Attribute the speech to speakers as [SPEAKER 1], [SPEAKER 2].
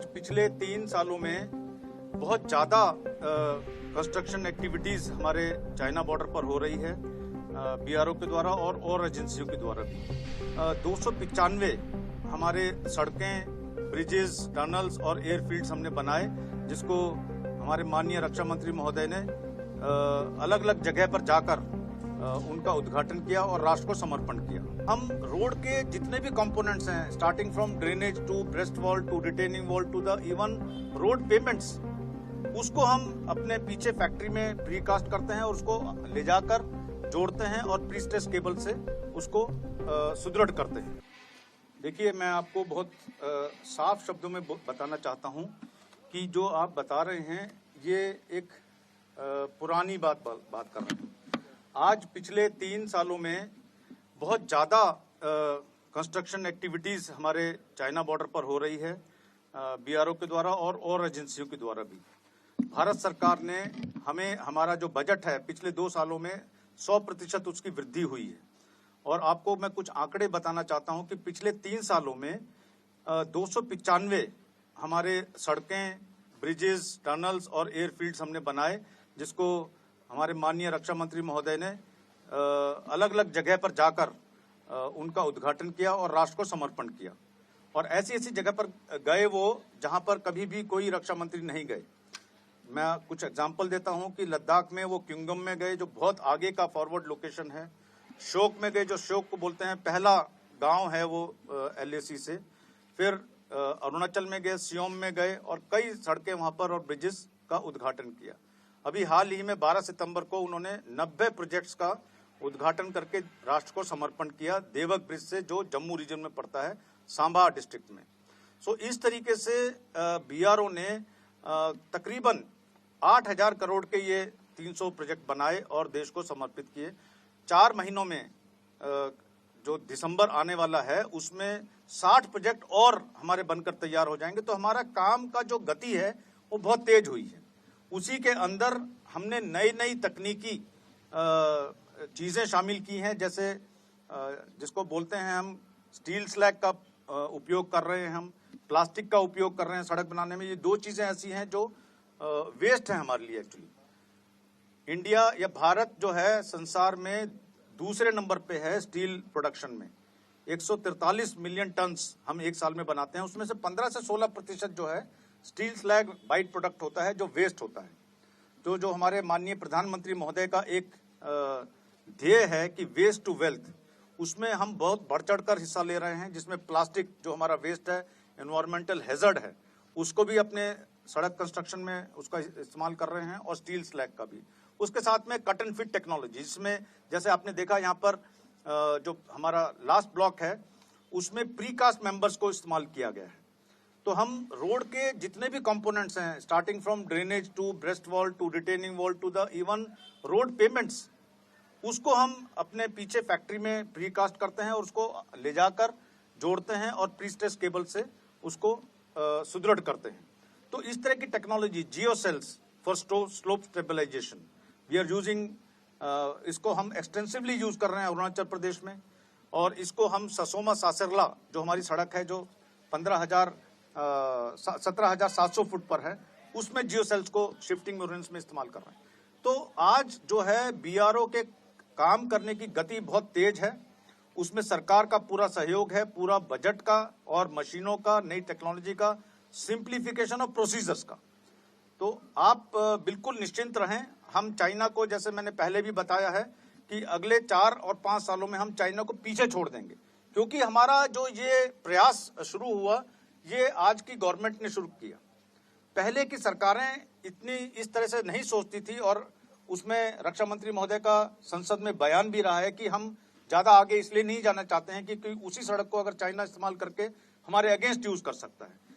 [SPEAKER 1] पिछले 3 सालों में बहुत ज़्यादा कंस्ट्रक्शन एक्टिविटीज़ हमारे चाइना बॉर्डर पर हो रही है बीआरओ के द्वारा और एजेंसियों के द्वारा भी 295 हमारे सड़कें, ब्रिजेस, टनल्स और एयरफील्ड्स हमने बनाए, जिसको हमारे माननीय रक्षा मंत्री महोदय ने अलग अलग जगह पर जाकर उनका उद्घाटन किया और राष्ट्र को समर्पण किया। हम रोड के जितने भी कंपोनेंट्स हैं, starting from drainage to breast wall to retaining wall to the even road pavements, उसको हम अपने पीछे फैक्ट्री में प्रीकास्ट करते हैं और उसको ले जाकर जोड़ते हैं और प्रीस्ट्रेस केबल से उसको सुदृढ़ करते हैं। देखिए, मैं आपको बहुत साफ शब्दों में बताना चाहता हूं कि जो आप बता रहे हैं ये एक पुरानी बात कर रहे हैं। आज पिछले 3 सालों में बहुत ज़्यादा कंस्ट्रक्शन एक्टिविटीज़ हमारे चाइना बॉर्डर पर हो रही है बीआरओ के द्वारा और एजेंसियों के द्वारा भी। भारत सरकार ने हमें, हमारा जो बजट है पिछले 2 सालों में 100% उसकी वृद्धि हुई है। और आपको मैं कुछ आंकड़े बताना चाहता हूं कि पिछले 3 सालों में 295 हमारे सड़कें, ब्रिजेस, टनल्स और एयरफील्ड्स हमने बनाए, जिसको हमारे माननीय रक्षा मंत्री महोदय ने अलग अलग जगह पर जाकर उनका उद्घाटन किया और राष्ट्र को समर्पण किया। और ऐसी ऐसी जगह पर गए वो जहां पर कभी भी कोई रक्षा मंत्री नहीं गए। मैं कुछ एग्जांपल देता हूं कि लद्दाख में वो क्योंगम में गए, जो बहुत आगे का फॉरवर्ड लोकेशन है। शोक में गए, जो शोक को बोलते हैं पहला गांव है वो LAC से। फिर अरुणाचल में गए, सियोम में गए और कई सड़कें वहां पर और ब्रिजेस का उद्घाटन किया। अभी हाल ही में 12 सितंबर को उन्होंने 90 प्रोजेक्ट्स का उद्घाटन करके राष्ट्र को समर्पण किया, देवक ब्रिज से, जो जम्मू रीजन में पड़ता है, सांबा डिस्ट्रिक्ट में। सो इस तरीके से बीआरओ ने तकरीबन 8,000 करोड़ के ये 300 प्रोजेक्ट बनाए और देश को समर्पित किए। 4 महीनों में जो दिसंबर आने वाला है उसमें 60 प्रोजेक्ट और हमारे बनकर तैयार हो जाएंगे। तो हमारा काम का जो गति है वो बहुत तेज हुई है। उसी के अंदर हमने नई नई तकनीकी चीज़ें शामिल की हैं, जैसे जिसको बोलते हैं हम स्टील स्लैग का उपयोग कर रहे हैं, हम प्लास्टिक का उपयोग कर रहे हैं सड़क बनाने में। ये 2 चीज़ें ऐसी हैं जो वेस्ट है हमारे लिए। एक्चुअली इंडिया या भारत जो है संसार में दूसरे नंबर पे है स्टील प्रोडक्शन में। 143 मिलियन टन्स हम एक साल में बनाते हैं, उसमें से 15 से 16% जो है स्टील स्लैग बाइट प्रोडक्ट होता है, जो वेस्ट होता है। तो जो हमारे माननीय प्रधानमंत्री महोदय का एक ध्येय है कि वेस्ट टू वेल्थ, उसमें हम बहुत बढ़ चढ़कर हिस्सा ले रहे हैं, जिसमें प्लास्टिक जो हमारा वेस्ट है, एनवायरमेंटल हैजर्ड है, उसको भी अपने सड़क कंस्ट्रक्शन में उसका इस्तेमाल कर रहे हैं और स्टील स्लैग का भी। उसके साथ में कट एंड फिट टेक्नोलॉजी, जिसमें जैसे आपने देखा यहाँ पर जो हमारा लास्ट ब्लॉक है उसमें प्रीकास्ट मेंबर्स को इस्तेमाल किया गया है। तो हम रोड के जितने भी कंपोनेंट्स हैं, starting from drainage to breast wall to retaining wall to the even road pavements, उसको हम अपने पीछे फैक्ट्री में प्रीकास्ट करते हैं और उसको ले जाकर जोड़ते हैं और प्रीस्ट्रेस केबल से उसको सुदृढ़ करते हैं। तो इस तरह की technology, geo cells for slope stabilisation, we are using, इसको हम एक्सटेंसिवली यूज कर रहे हैं अरुणाचल प्रदेश में। और इसको हम ससोमा सासरला, जो हमारी सड़क है जो 17,700 फुट पर है, उसमें जियो सेल्स को शिफ्टिंग म्यूरेंस में इस्तेमाल कर रहे हैं। तो आज जो है बीआरओ के काम करने की गति बहुत तेज है। उसमें सरकार का पूरा सहयोग है, पूरा बजट का और मशीनों का, नई टेक्नोलॉजी का, सिंप्लीफिकेशन ऑफ प्रोसीजर्स का। तो आप बिल्कुल निश्चिंत रहें। हम चाइना को, जैसे मैंने पहले भी बताया है, कि अगले 4 और 5 सालों में हम चाइना को पीछे छोड़ देंगे, क्योंकि हमारा जो ये प्रयास शुरू हुआ ये आज की गवर्नमेंट ने शुरू किया। पहले की सरकारें इतनी इस तरह से नहीं सोचती थी, और उसमें रक्षा मंत्री महोदय का संसद में बयान भी रहा है कि हम ज्यादा आगे इसलिए नहीं जाना चाहते हैं कि उसी सड़क को अगर चाइना इस्तेमाल करके हमारे अगेंस्ट यूज कर सकता है।